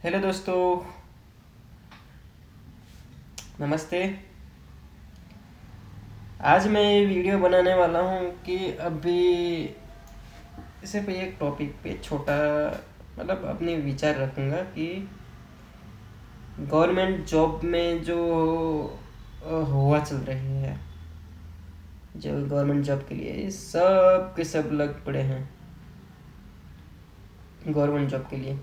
Hello दोस्तों, नमस्ते। आज मैं ये वीडियो बनाने वाला हूँ कि अभी सिर्फ एक टॉपिक पे छोटा मतलब अपने विचार रखूँगा कि गवर्नमेंट जॉब में जो हुआ चल रही है, जो गवर्नमेंट जॉब के लिए सब के सब लग पड़े हैं गवर्नमेंट जॉब के लिए।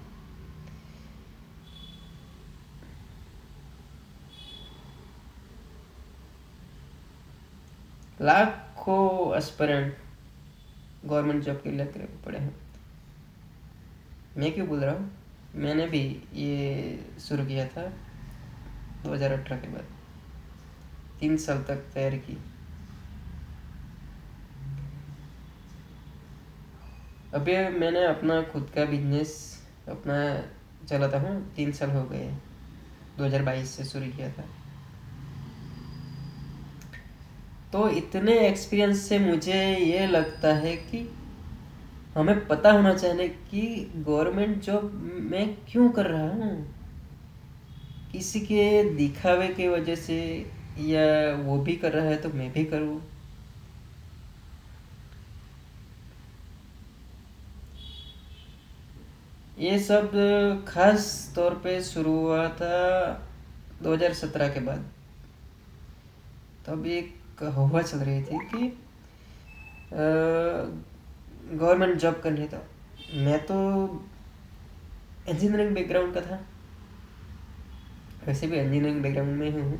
लाखों एस्पिरेंट गवर्नमेंट जॉब के लिए लग पड़े हैं। मैं क्यों बोल रहा हूँ, मैंने भी ये शुरू किया था 2018 के बाद। 3 साल तक तैयारी की। अभी मैंने अपना खुद का बिजनेस अपना चलाता हूँ, 3 साल हो गए। 2022 से शुरू किया था। तो इतने एक्सपीरियंस से मुझे ये लगता है कि हमें पता होना चाहिए कि गवर्नमेंट जॉब मैं क्यों कर रहा हूँ। किसी के दिखावे की वजह से, या वो भी कर रहा है तो मैं भी करूँ। ये सब खास तौर पे शुरू हुआ था 2017 के बाद। तब एक हवा चल रही थी कि गवर्नमेंट जॉब करनी। था मैं तो इंजीनियरिंग बैकग्राउंड का था, वैसे भी इंजीनियरिंग बैकग्राउंड में ही हूँ,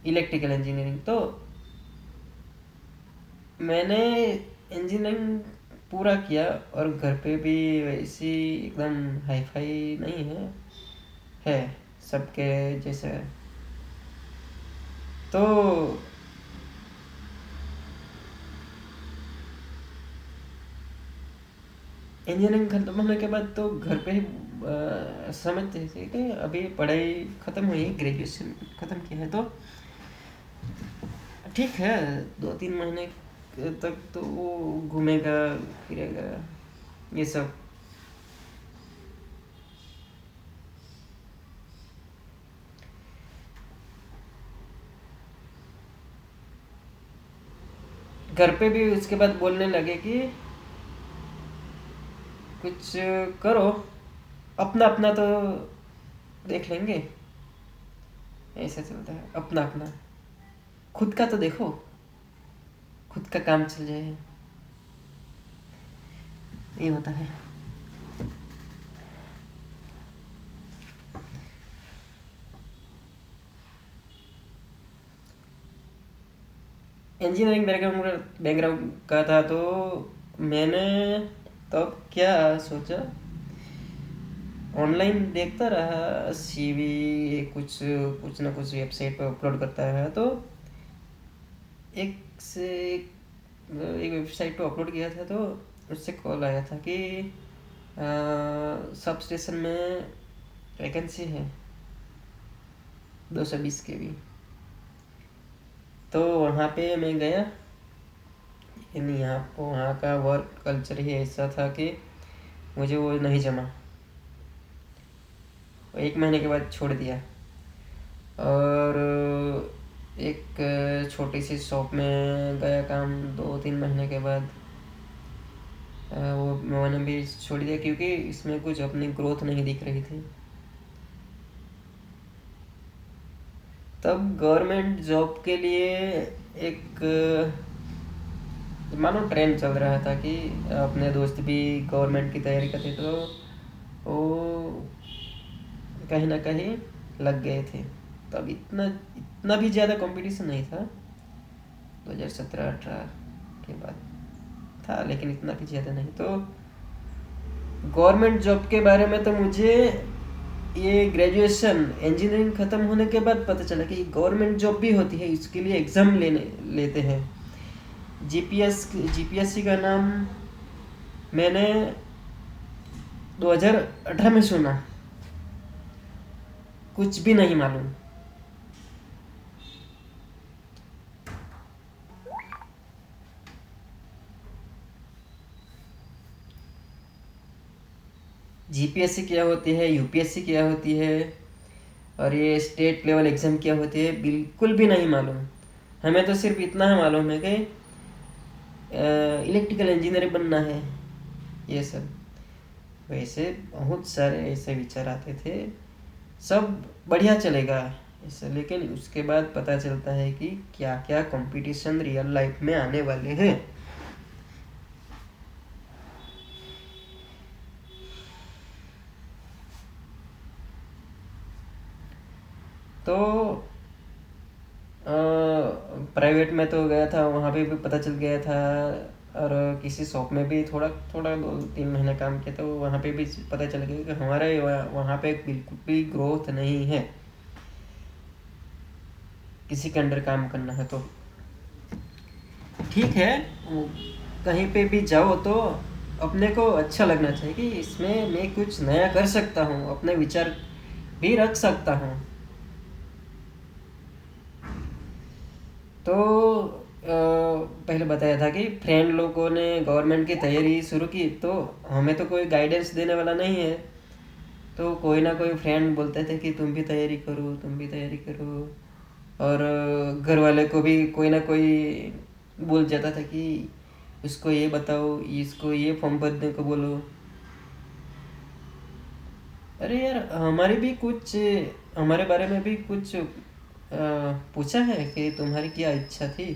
इलेक्ट्रिकल इंजीनियरिंग। तो मैंने इंजीनियरिंग पूरा किया और घर पे भी वैसी एकदम हाई फाई नहीं है सबके जैसे। तो इंजीनियरिंग खत्म होने के बाद तो घर पे ही समझते थे कि अभी पढ़ाई ख़त्म हुई, ग्रेजुएशन ख़त्म किया है तो ठीक है। 2-3 महीने तक तो वो घूमेगा फिरेगा, ये सब। घर पे भी उसके बाद बोलने लगे कि कुछ करो, अपना अपना तो देख लेंगे। ऐसा चलता है, अपना अपना। खुद का तो देखो, खुद का काम चल जाए, ये होता है। इंजीनियरिंग बैकग्राउंड बैकग्राउंड का था तो मैंने तब क्या सोचा, ऑनलाइन देखता रहा सीवी, कुछ कुछ ना कुछ वेबसाइट पर अपलोड करता है। तो एक से एक वेबसाइट पर अपलोड किया था तो उससे कॉल आया था कि सब स्टेशन में वैकेंसी है 220 के भी। तो वहाँ पे मैं गया, लेकिन यहाँ वहाँ का वर्क कल्चर ही ऐसा था कि मुझे वो नहीं जमा। 1 महीने के बाद छोड़ दिया। और एक छोटी सी शॉप में गया काम, 2-3 महीने के बाद वो मैंने भी छोड़ दिया क्योंकि इसमें कुछ अपनी ग्रोथ नहीं दिख रही थी। तब गवर्नमेंट जॉब के लिए एक मानो ट्रेंड चल रहा था कि अपने दोस्त भी गवर्नमेंट की तैयारी करते तो वो कहीं ना कहीं लग गए थे। तब इतना इतना भी ज़्यादा कंपटीशन नहीं था 2017-18 के बाद था, लेकिन इतना भी ज़्यादा नहीं। तो गवर्नमेंट जॉब के बारे में तो मुझे ये ग्रेजुएशन इंजीनियरिंग ख़त्म होने के बाद पता चला कि गवर्नमेंट जॉब भी होती है, इसके लिए एग्ज़ाम लेते हैं। जीपीएससी का नाम मैंने 2018 में सुना, कुछ भी नहीं मालूम। जीपीएससी क्या होती है, यूपीएससी क्या होती है, और ये स्टेट लेवल एग्ज़ाम क्या होती है, बिल्कुल भी नहीं मालूम। हमें तो सिर्फ इतना ही मालूम है कि इलेक्ट्रिकल इंजीनियर बनना है, ये सब। वैसे बहुत सारे ऐसे विचार आते थे, सब बढ़िया चलेगा ऐसे, लेकिन उसके बाद पता चलता है कि क्या क्या कंपटीशन रियल लाइफ में आने वाले हैं। तो प्राइवेट में तो गया था, वहाँ पे भी पता चल गया था, और किसी शॉप में भी थोड़ा थोड़ा 2-3 महीने काम किया तो वहाँ पे भी पता चल गया कि हमारे वहाँ पे बिल्कुल भी ग्रोथ नहीं है किसी के अंडर काम करना है। तो ठीक है, कहीं पे भी जाओ तो अपने को अच्छा लगना चाहिए कि इसमें मैं कुछ नया कर सकता हूँ, अपने विचार भी रख सकता हूँ। तो पहले बताया था कि फ्रेंड लोगों ने गवर्नमेंट की तैयारी शुरू की, तो हमें तो कोई गाइडेंस देने वाला नहीं है। तो कोई ना कोई फ्रेंड बोलते थे कि तुम भी तैयारी करो, तुम भी तैयारी करो। और घर वाले को भी कोई ना कोई बोल जाता था कि उसको ये बताओ, इसको ये फॉर्म भरने को बोलो। अरे यार, हमारे बारे में भी कुछ पूछा है कि तुम्हारी क्या इच्छा थी।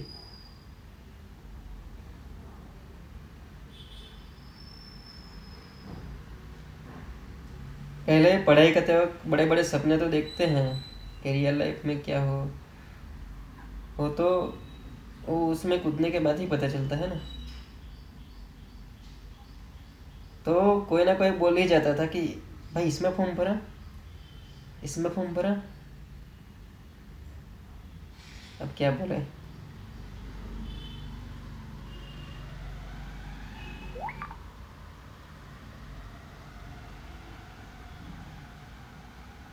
पहले पढ़ाई करते वक्त बड़े बड़े सपने तो देखते हैं कि रियल लाइफ में क्या हो तो वो उसमें कूदने के बाद ही पता चलता है ना। तो कोई ना कोई बोल ही जाता था कि भाई इसमें फॉर्म भरा, इसमें फॉर्म भरा। अब क्या बोले।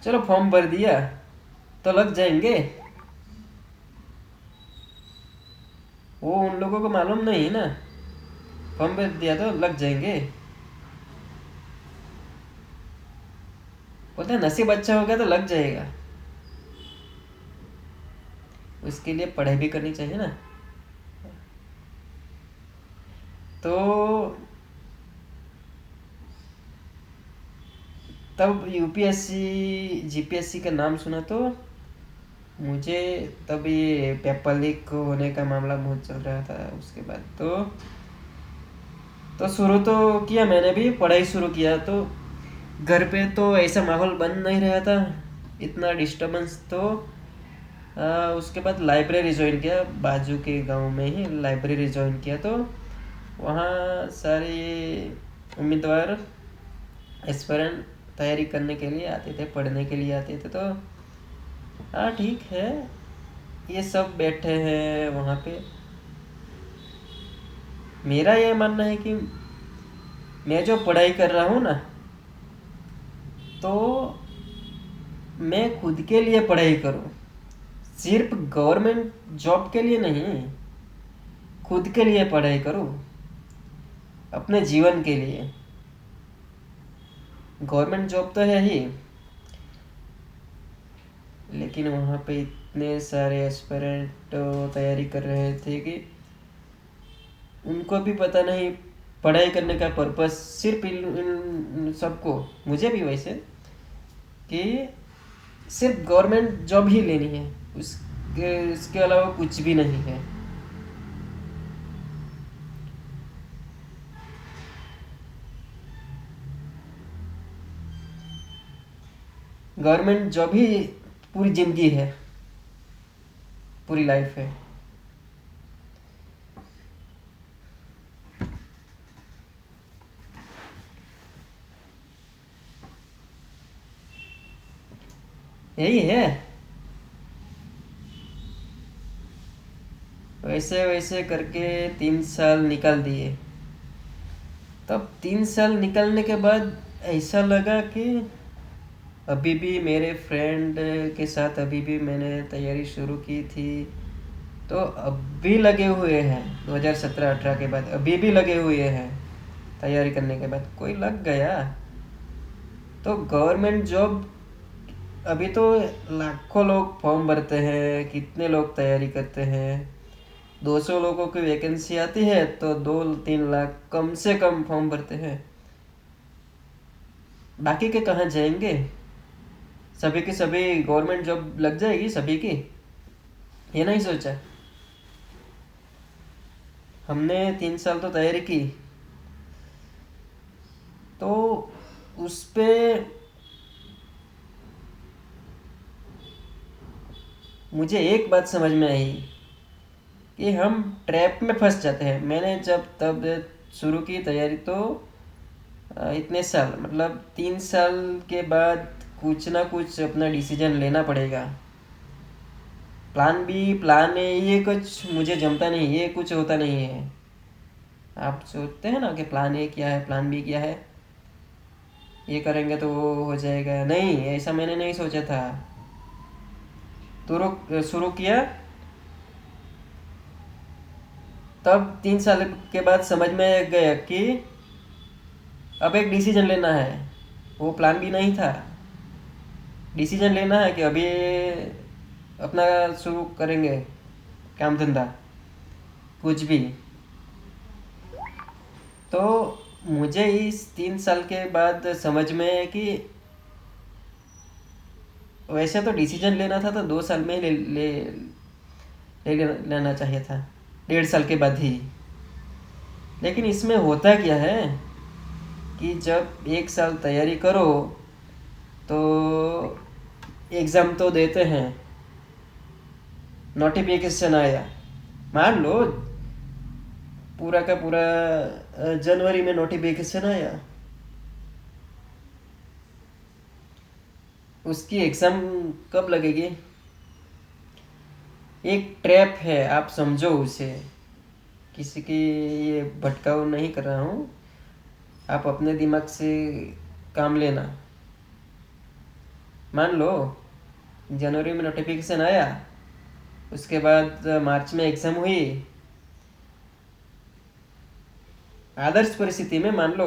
चलो फॉर्म भर दिया तो लग जाएंगे, वो उन लोगों को मालूम नहीं ना। फॉर्म भर दिया तो लग जाएंगे, बोलते हैं नसीब अच्छा हो गया तो लग जाएगा। उसके लिए पढ़ाई भी करनी चाहिए ना। तो तब यूपीएससी जीपीएससी का नाम सुना तो मुझे, तब ये पेपर लीक होने का मामला बहुत चल रहा था। उसके बाद तो शुरू तो किया, मैंने भी पढ़ाई शुरू किया। तो घर पे तो ऐसा माहौल बन नहीं रहा था, इतना डिस्टरबेंस। तो उसके बाद लाइब्रेरी ज्वाइन किया, बाजू के गांव में ही लाइब्रेरी ज्वाइन किया। तो वहाँ सारे उम्मीदवार एस्पिरेंट तैयारी करने के लिए आते थे, पढ़ने के लिए आते थे। तो हाँ ठीक है, ये सब बैठे हैं वहाँ पे। मेरा ये मानना है कि मैं जो पढ़ाई कर रहा हूँ ना, तो मैं खुद के लिए पढ़ाई करूँ, सिर्फ गवर्नमेंट जॉब के लिए नहीं, खुद के लिए पढ़ाई करूँ, अपने जीवन के लिए। गवर्नमेंट जॉब तो है ही, लेकिन वहाँ पे इतने सारे एस्पिरेंट तैयारी कर रहे थे कि उनको भी पता नहीं पढ़ाई करने का पर्पस सिर्फ इन सबको, मुझे भी वैसे, कि सिर्फ गवर्नमेंट जॉब ही लेनी है, उसके अलावा कुछ भी नहीं है। गवर्नमेंट जॉब ही पूरी जिंदगी है, पूरी लाइफ है। यही है। वैसे वैसे करके 3 साल निकाल दिए। तब 3 साल निकलने के बाद ऐसा लगा कि अभी भी मेरे फ्रेंड के साथ अभी भी मैंने तैयारी शुरू की थी, तो अब भी लगे हुए हैं 2017-18 के बाद, अभी भी लगे हुए हैं तैयारी करने के बाद। कोई लग गया तो गवर्नमेंट जॉब अभी तो लाखों लोग फॉर्म भरते हैं, कितने लोग तैयारी करते हैं। 200 लोगों की वैकेंसी आती है तो 2-3 लाख कम से कम फॉर्म भरते हैं। बाकी के कहाँ जाएंगे? सभी की सभी गवर्नमेंट जॉब लग जाएगी सभी की? ये नहीं सोचा। हमने 3 साल तो तैयारी की, तो उस पे मुझे एक बात समझ में आई कि हम ट्रैप में फंस जाते हैं। मैंने जब तब शुरू की तैयारी तो इतने साल मतलब 3 साल के बाद कुछ ना कुछ अपना डिसीजन लेना पड़ेगा। प्लान बी प्लान ए ये कुछ मुझे जमता नहीं, ये कुछ होता नहीं है। आप सोचते हैं ना कि प्लान ए क्या है, प्लान बी क्या है, ये करेंगे तो वो हो जाएगा। नहीं, ऐसा मैंने नहीं सोचा था। तो शुरू किया, तब 3 साल के बाद समझ में गया कि अब एक डिसीजन लेना है। वो प्लान भी नहीं था, डिसीजन लेना है कि अभी अपना शुरू करेंगे काम धंधा कुछ भी। तो मुझे इस 3 साल के बाद समझ में है कि वैसे तो डिसीजन लेना था तो 2 साल में ही लेना चाहिए था, 1.5 साल के बाद ही। लेकिन इसमें होता क्या है कि जब 1 साल तैयारी करो तो एग्ज़ाम तो देते हैं, नोटिफिकेशन आया, मान लो पूरा का पूरा जनवरी में नोटिफिकेशन आया, उसकी एग्ज़ाम कब लगेगी? एक ट्रैप है, आप समझो उसे। किसी की ये भटकाव नहीं कर रहा हूँ, आप अपने दिमाग से काम लेना। मान लो जनवरी में नोटिफिकेशन आया, उसके बाद मार्च में एग्ज़ाम हुई। आदर्श परिस्थिति में मान लो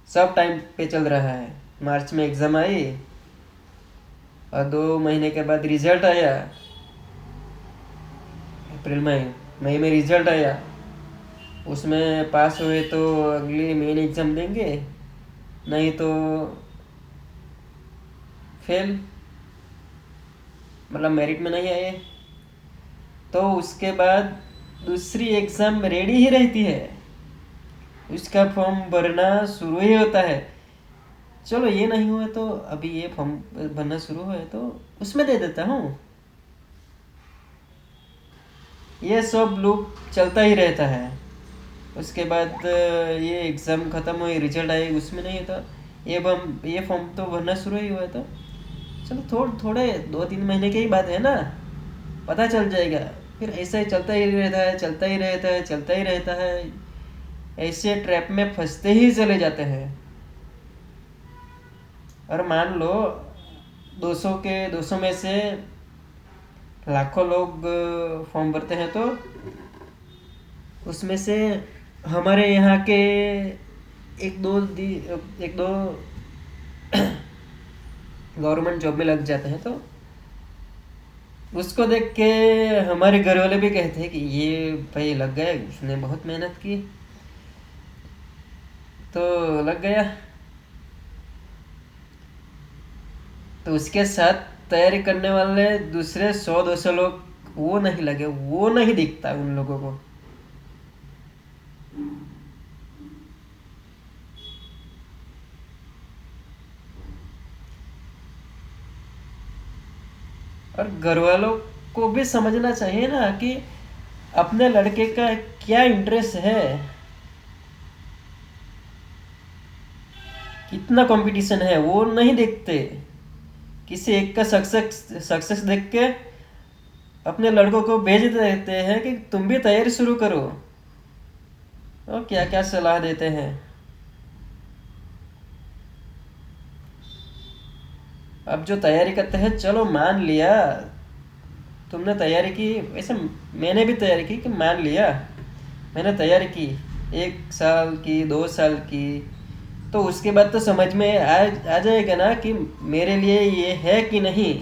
सब टाइम पे चल रहा है, मार्च में एग्ज़ाम आई और 2 महीने के बाद रिजल्ट आया, अप्रैल मई में रिजल्ट आया, उसमें पास हुए तो अगली मेन एग्ज़ाम देंगे, नहीं तो फेल, मतलब मेरिट में नहीं आए तो उसके बाद दूसरी एग्ज़ाम रेडी ही रहती है, उसका फॉर्म भरना शुरू ही होता है। चलो ये नहीं हुआ तो अभी ये फॉर्म भरना शुरू हुआ है तो उसमें दे देता हूँ। ये सब लूप चलता ही रहता है। उसके बाद ये एग्ज़ाम ख़त्म हुई, रिजल्ट आई, उसमें नहीं था, ये फॉर्म तो भरना शुरू ही हुआ था। चलो थोड़े 2-3 महीने की ही बात है ना, पता चल जाएगा। फिर ऐसा ही चलता ही रहता है, चलता ही रहता है, चलता ही रहता है। ऐसे ट्रैप में फंसते ही चले जाते हैं। और मान लो 200 में से लाखों लोग फॉर्म भरते हैं, तो उसमें से हमारे यहाँ के एक दो गवर्नमेंट जॉब में लग जाते हैं, तो उसको देख के हमारे घर वाले भी कहते हैं कि ये भाई लग गए, उसने बहुत मेहनत की तो लग गया। तो उसके साथ तैयारी करने वाले दूसरे 100-200 लोग वो नहीं लगे, वो नहीं दिखता उन लोगों को। और घर वालों को भी समझना चाहिए ना कि अपने लड़के का क्या इंटरेस्ट है, कितना कंपटीशन है, वो नहीं देखते। किसी एक का सक्सेस देख के अपने लड़कों को भेज देते हैं कि तुम भी तैयारी शुरू करो, और क्या क्या सलाह देते हैं। अब जो तैयारी करते हैं, चलो मान लिया तुमने तैयारी की, वैसे मैंने भी तैयारी की, कि मान लिया मैंने तैयारी की 1 साल की, 2 साल की, तो उसके बाद तो समझ में आ जाएगा ना कि मेरे लिए ये है कि नहीं।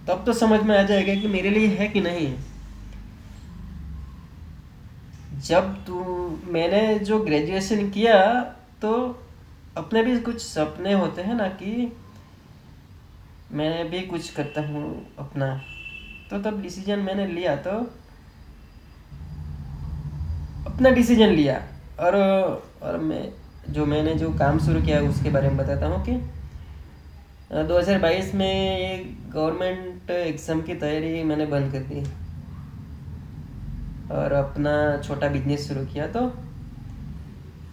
तब तो समझ में आ जाएगा कि मेरे लिए है कि नहीं। जब तू मैंने जो ग्रेजुएशन किया, तो अपने भी कुछ सपने होते हैं ना कि मैं भी कुछ करता हूँ अपना। तो तब डिसीजन मैंने लिया, तो अपना डिसीजन लिया। और मैंने जो काम शुरू किया उसके बारे में बताता हूँ कि 2022 में ये गवर्नमेंट एग्ज़ाम की तैयारी मैंने बंद कर दी और अपना छोटा बिजनेस शुरू किया। तो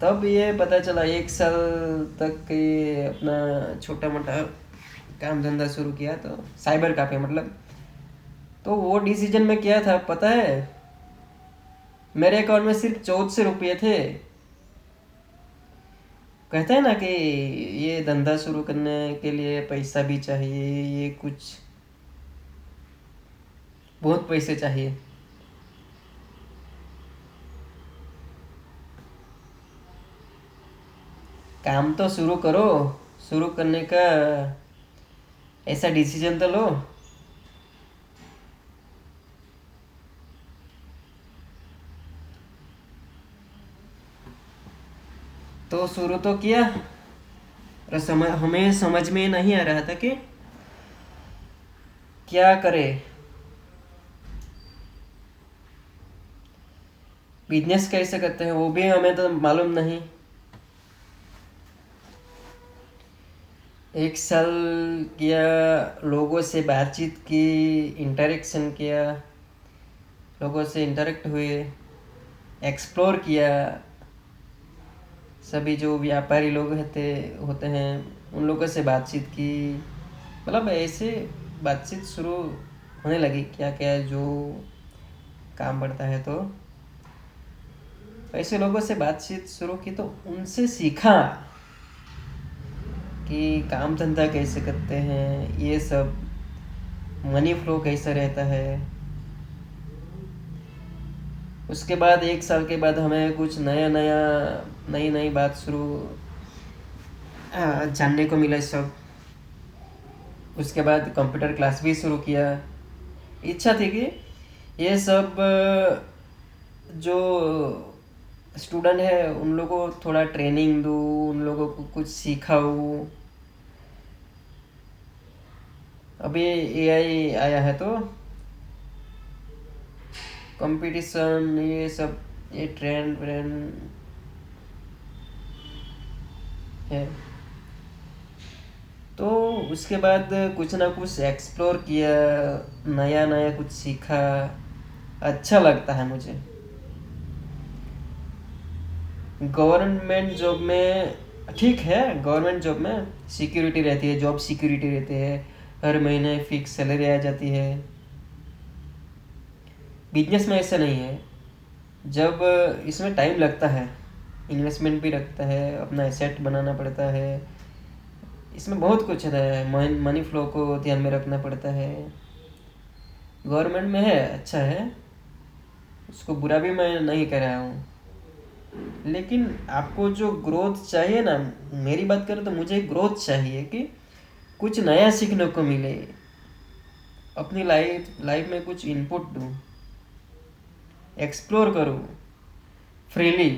तब ये पता चला, 1 साल तक ये अपना छोटा मोटा काम धंधा शुरू किया, तो साइबर कैफे मतलब। तो वो डिसीजन में क्या था पता है, मेरे अकाउंट में सिर्फ 1400 रुपये थे। कहते हैं ना कि ये धंधा शुरू करने के लिए पैसा भी चाहिए, ये कुछ बहुत पैसे चाहिए। काम तो शुरू करो, शुरू करने का ऐसा डिसीजन तो लो। तो शुरू तो किया, और हमें समझ में नहीं आ रहा था कि क्या करे। बिजनेस कैसे करते हैं वो भी हमें तो मालूम नहीं। 1 साल किया, लोगों से बातचीत की, इंटरेक्शन किया, लोगों से इंटरेक्ट हुए, एक्सप्लोर किया। सभी जो व्यापारी लोग होते हैं उन लोगों से बातचीत की। मतलब ऐसे बातचीत शुरू होने लगी, क्या क्या जो काम बढ़ता है। तो ऐसे लोगों से बातचीत शुरू की, तो उनसे सीखा कि काम धंधा कैसे करते हैं, ये सब मनी फ्लो कैसा रहता है। उसके बाद 1 साल के बाद हमें कुछ नया नया नई नई बात शुरू जानने को मिला सब। उसके बाद कंप्यूटर क्लास भी शुरू किया। इच्छा थी कि ये सब जो स्टूडेंट है उन लोगों को थोड़ा ट्रेनिंग दूँ, उन लोगों को कुछ सिखाऊँ। अभी एआई आया है, तो कंपटीशन ये सब, ये ट्रेंड व्रेंड है। तो उसके बाद कुछ ना कुछ एक्सप्लोर किया, नया नया कुछ सीखा। अच्छा लगता है मुझे। गवर्नमेंट जॉब में ठीक है, गवर्नमेंट जॉब में सिक्योरिटी रहती है, जॉब सिक्योरिटी रहती है, हर महीने फिक्स सैलरी आ जाती है। बिजनेस में ऐसा नहीं है। जब इसमें टाइम लगता है, इन्वेस्टमेंट भी लगता है, अपना एसेट बनाना पड़ता है, इसमें बहुत कुछ है, मनी फ्लो को ध्यान में रखना पड़ता है। गवर्नमेंट में है, अच्छा है, उसको बुरा भी मैं नहीं कह रहा हूँ। लेकिन आपको जो ग्रोथ चाहिए ना, मेरी बात करें तो मुझे ग्रोथ चाहिए कि कुछ नया सीखने को मिले, अपनी लाइफ में कुछ इनपुट दूँ, एक्सप्लोर करूँ फ्रीली।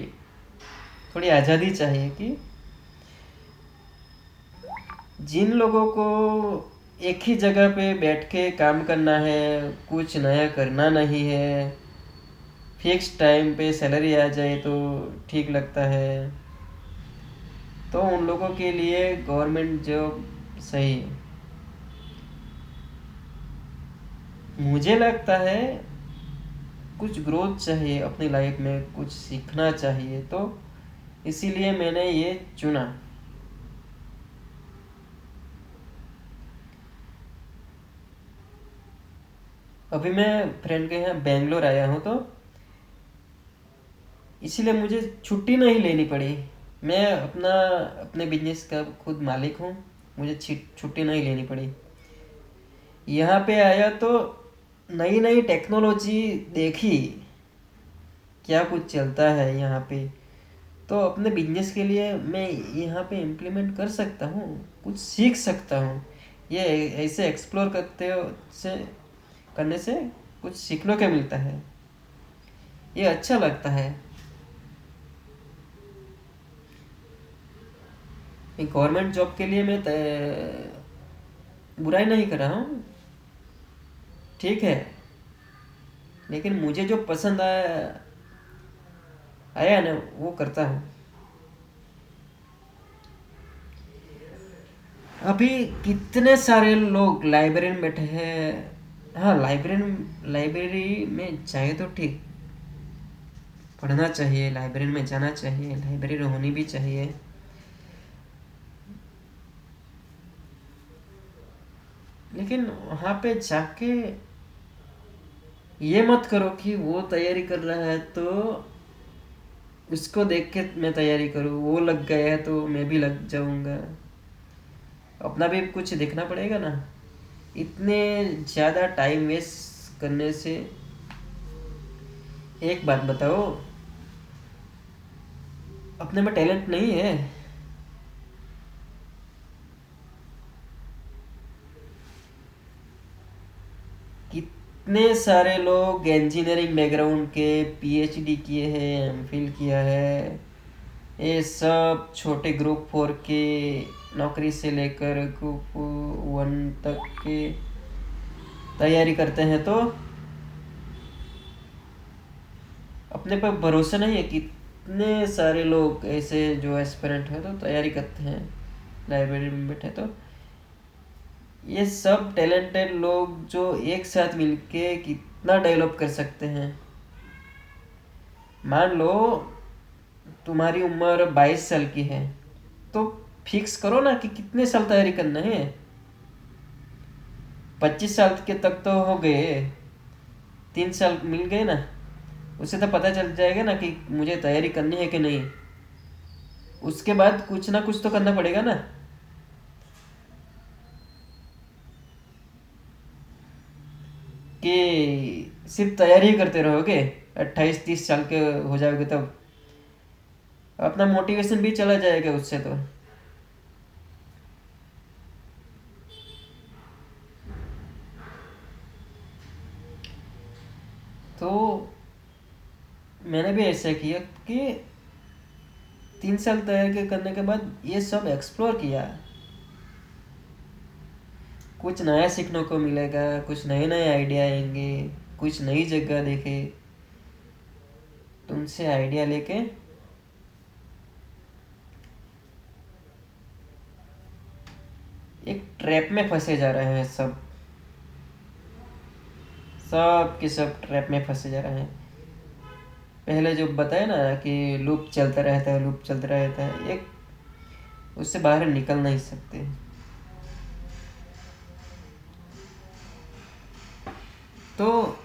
थोड़ी आज़ादी चाहिए कि जिन लोगों को एक ही जगह पे बैठ के काम करना है, कुछ नया करना नहीं है, फिक्स टाइम पे सैलरी आ जाए तो ठीक लगता है, तो उन लोगों के लिए गवर्नमेंट जॉब सही है। मुझे लगता है कुछ ग्रोथ चाहिए अपनी लाइफ में, कुछ सीखना चाहिए, तो इसीलिए मैंने ये चुना। अभी मैं फ्रेंड के यहाँ बेंगलोर आया हूँ, तो इसीलिए मुझे छुट्टी नहीं लेनी पड़ी। मैं अपने बिजनेस का खुद मालिक हूँ, मुझे छुट्टी नहीं लेनी पड़ी। यहाँ पे आया तो नई नई टेक्नोलॉजी देखी, क्या कुछ चलता है यहाँ पे, तो अपने बिजनेस के लिए मैं यहाँ पे इम्प्लीमेंट कर सकता हूँ, कुछ सीख सकता हूँ। ये ऐसे एक्सप्लोर से करने से कुछ सीखने को मिलता है, ये अच्छा लगता है। गवर्नमेंट जॉब के लिए मैं बुराई नहीं कर रहा हूँ, ठीक है, लेकिन मुझे जो पसंद आया ना वो करता हूँ। अभी कितने सारे लोग लाइब्रेरी में बैठे हैं। हाँ, लाइब्रेरी लाइब्रेरी में जाए तो ठीक, पढ़ना चाहिए, लाइब्रेरी में जाना चाहिए, लाइब्रेरी होनी भी चाहिए, लेकिन वहाँ पे जाके ये मत करो कि वो तैयारी कर रहा है तो उसको देख के मैं तैयारी करूँ, वो लग गया है तो मैं भी लग जाऊंगा। अपना भी कुछ देखना पड़ेगा ना। इतने ज़्यादा टाइम वेस्ट करने से, एक बात बताओ, अपने में टैलेंट नहीं है? कितने सारे लोग इंजीनियरिंग बैकग्राउंड के पीएचडी किए हैं, एमफिल किया है, ये सब छोटे ग्रुप 4 के नौकरी से लेकर ग्रुप 1 तक के तैयारी करते हैं, तो अपने पर भरोसा नहीं है। कितने सारे लोग ऐसे जो एस्पिरेंट हैं तो तैयारी करते हैं, लाइब्रेरी में बैठे, तो ये सब टैलेंटेड लोग जो एक साथ मिलके कितना डेवलप कर सकते हैं। मान लो तुम्हारी उम्र 22 साल की है, तो फिक्स करो ना कि कितने साल तैयारी करना है। 25 साल के तक तो हो गए, 3 साल मिल गए ना, उससे तो पता चल जाएगा ना कि मुझे तैयारी करनी है कि नहीं। उसके बाद कुछ ना कुछ तो करना पड़ेगा ना। कि सिर्फ तैयारी ही करते रहोगे, 28-30 साल के हो जाओगे तब अपना मोटिवेशन भी चला जाएगा उससे। तो मैंने भी ऐसा किया कि 3 साल तैयारी करने के बाद ये सब एक्सप्लोर किया, कुछ नया सीखने को मिलेगा, कुछ नए नए आइडिया आएंगे, कुछ नई जगह देखे, तुमसे आइडिया लेके एक ट्रैप में फंसे जा रहे हैं सब, सब के सब ट्रैप में फंसे जा रहे हैं। पहले जो बताया ना कि लूप चलता रहता है, लूप चलता रहता है, एक उससे बाहर निकल नहीं सकते। तो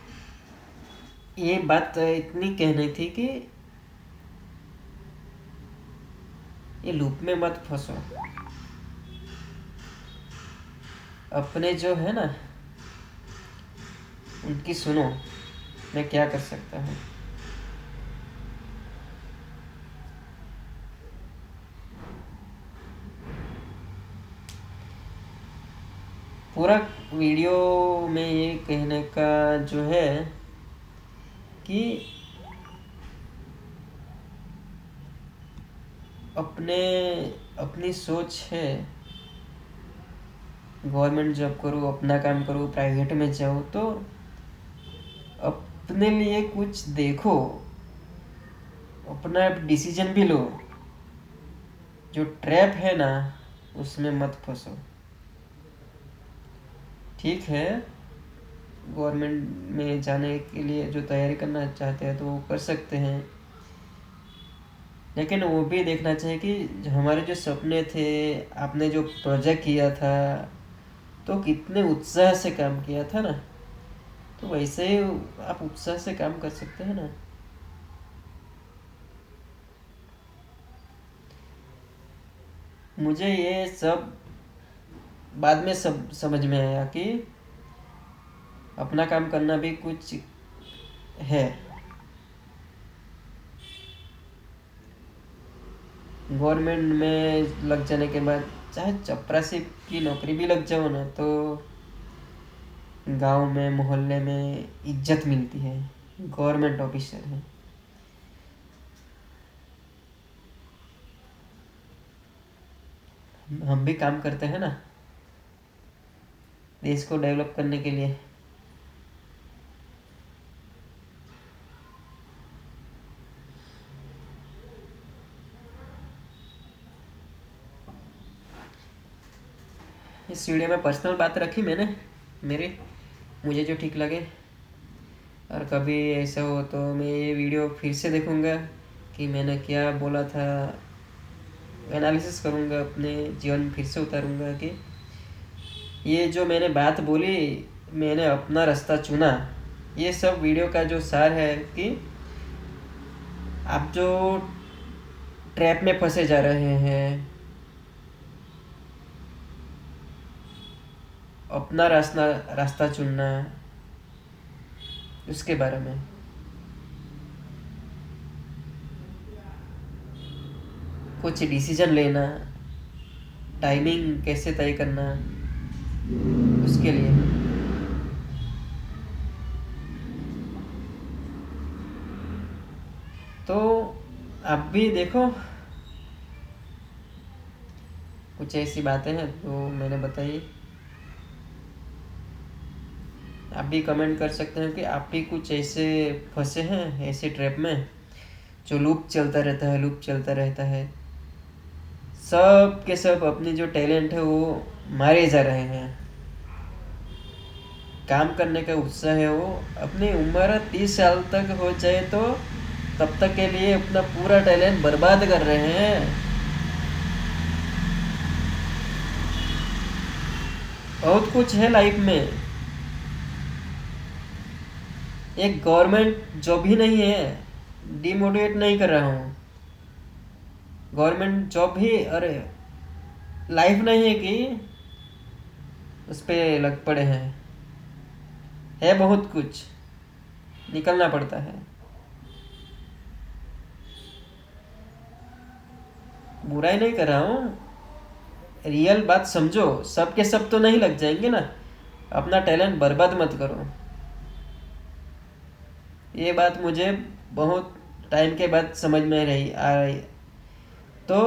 ये बात इतनी कहनी थी कि ये लूप में मत फंसो, अपने जो है ना उनकी सुनो, मैं क्या कर सकता हूँ। पूरा वीडियो में ये कहने का जो है कि अपने अपनी सोच है, गवर्नमेंट जॉब करो, अपना काम करो, प्राइवेट में जाओ, तो अपने लिए कुछ देखो, अपना डिसीजन भी लो। जो ट्रैप है ना उसमें मत फंसो, ठीक है। गवर्नमेंट में जाने के लिए जो तैयारी करना चाहते हैं तो वो कर सकते हैं, लेकिन वो भी देखना चाहिए कि हमारे जो सपने थे, आपने जो प्रोजेक्ट किया था तो कितने उत्साह से काम किया था ना, तो वैसे ही आप उत्साह से काम कर सकते हैं ना। मुझे ये सब बाद में सब समझ में आया कि अपना काम करना भी कुछ है। गवर्नमेंट में लग जाने के बाद चाहे चपरासी की नौकरी भी लग जाओ ना, तो गांव में मोहल्ले में इज्जत मिलती है, गवर्नमेंट ऑफिसर है। हम भी काम करते हैं ना देश को डेवलप करने के लिए। इस वीडियो में पर्सनल बात रखी मैंने, मेरी मुझे जो ठीक लगे। और कभी ऐसा हो तो मैं ये वीडियो फिर से देखूँगा कि मैंने क्या बोला था, एनालिसिस करूँगा, अपने जीवन में फिर से उतारूँगा कि ये जो मैंने बात बोली, मैंने अपना रास्ता चुना। ये सब वीडियो का जो सार है कि आप जो ट्रैप में फंसे जा रहे हैं, अपना रास्ता रास्ता चुनना, उसके बारे में। कुछ डिसीजन लेना, टाइमिंग कैसे तय करना, उसके लिए। तो आप भी देखो, कुछ ऐसी बातें हैं तो मैंने बताई। आप भी कमेंट कर सकते हैं कि आप भी कुछ ऐसे फंसे हैं ऐसे ट्रैप में, जो लूप चलता रहता है, लूप चलता रहता है। सब के सब अपनी जो टैलेंट है वो मारे जा रहे हैं। काम करने का उत्साह है वो अपनी उम्र 30 साल तक हो जाए तो तब तक के लिए अपना पूरा टैलेंट बर्बाद कर रहे हैं। बहुत कुछ है लाइफ में। एक गवर्नमेंट जॉब ही नहीं है, डिमोटिवेट नहीं कर रहा हूँ। गवर्नमेंट जॉब ही अरे लाइफ नहीं है कि उस पे लग पड़े हैं। है बहुत कुछ, निकलना पड़ता है। बुराई नहीं कर रहा हूँ, रियल बात समझो। सब के सब तो नहीं लग जाएंगे ना, अपना टैलेंट बर्बाद मत करो। ये बात मुझे बहुत टाइम के बाद समझ में आ रही। तो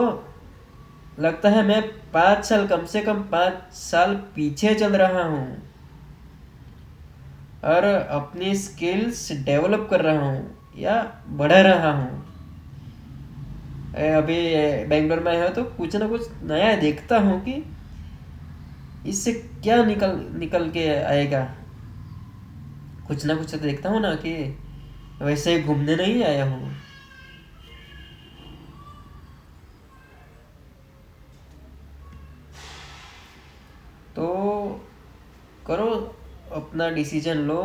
लगता है मैं 5 साल, कम से कम 5 साल पीछे चल रहा हूँ और अपनी स्किल्स डेवलप कर रहा हूँ या बढ़ा रहा हूँ। अभी बेंगलोर में है तो कुछ ना कुछ नया देखता हूँ कि इससे क्या निकल निकल के आएगा। कुछ ना कुछ तो देखता हूँ ना, कि वैसे ही घूमने नहीं आया हूँ। तो करो, अपना डिसीजन लो,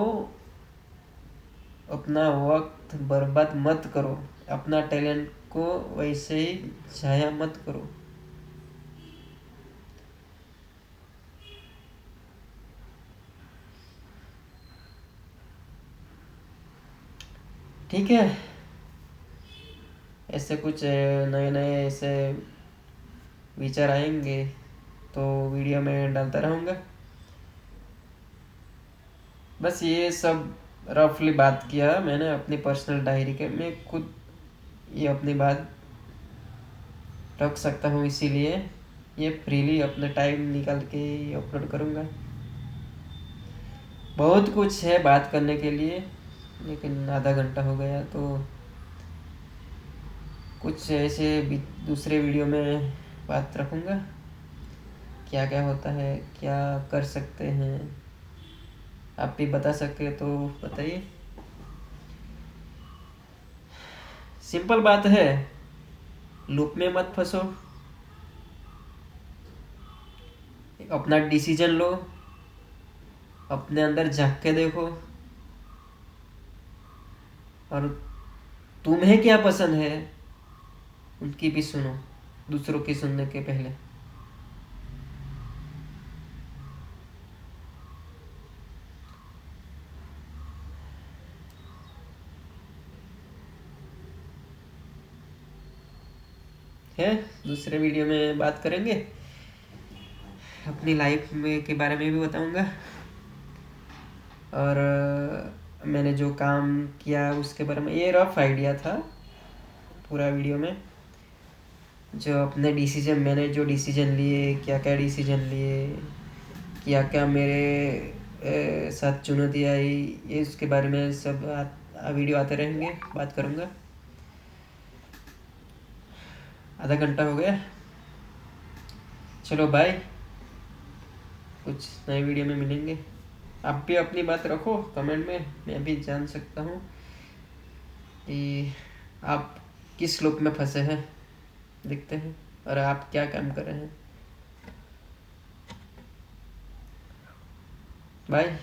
अपना वक्त बर्बाद मत करो, अपना टैलेंट को वैसे ही जाया मत करो। ठीक है, ऐसे कुछ नए नए ऐसे विचार आएंगे तो वीडियो में डालता रहूँगा। बस ये सब रफली बात किया मैंने अपनी पर्सनल डायरी के में, खुद ये अपनी बात रख सकता हूँ, इसीलिए ये फ्रीली अपना टाइम निकाल के अपलोड करूँगा। बहुत कुछ है बात करने के लिए, लेकिन आधा घंटा हो गया, तो कुछ ऐसे दूसरे वीडियो में बात रखूँगा। क्या क्या होता है, क्या कर सकते हैं, आप भी बता सके तो बताइए। सिंपल बात है, लूप में मत फंसो, अपना डिसीजन लो, अपने अंदर झांक के देखो, और तुम्हें क्या पसंद है उनकी भी सुनो, दूसरों की सुनने के पहले। है, दूसरे वीडियो में बात करेंगे। अपनी लाइफ में के बारे में भी बताऊंगा, और मैंने जो काम किया उसके बारे में। ये रफ आइडिया था पूरा वीडियो में, जो अपने डिसीजन, मैंने जो डिसीजन लिए, क्या क्या डिसीजन लिए, क्या क्या मेरे साथ चुनौती आई, ये उसके बारे में सब वीडियो आते रहेंगे, बात करूँगा। आधा घंटा हो गया, चलो बाय, कुछ नए वीडियो में मिलेंगे। आप भी अपनी बात रखो कमेंट में, मैं भी जान सकता हूँ कि आप किस लूप में फंसे हैं, देखते हैं, और आप क्या काम कर रहे हैं। बाय।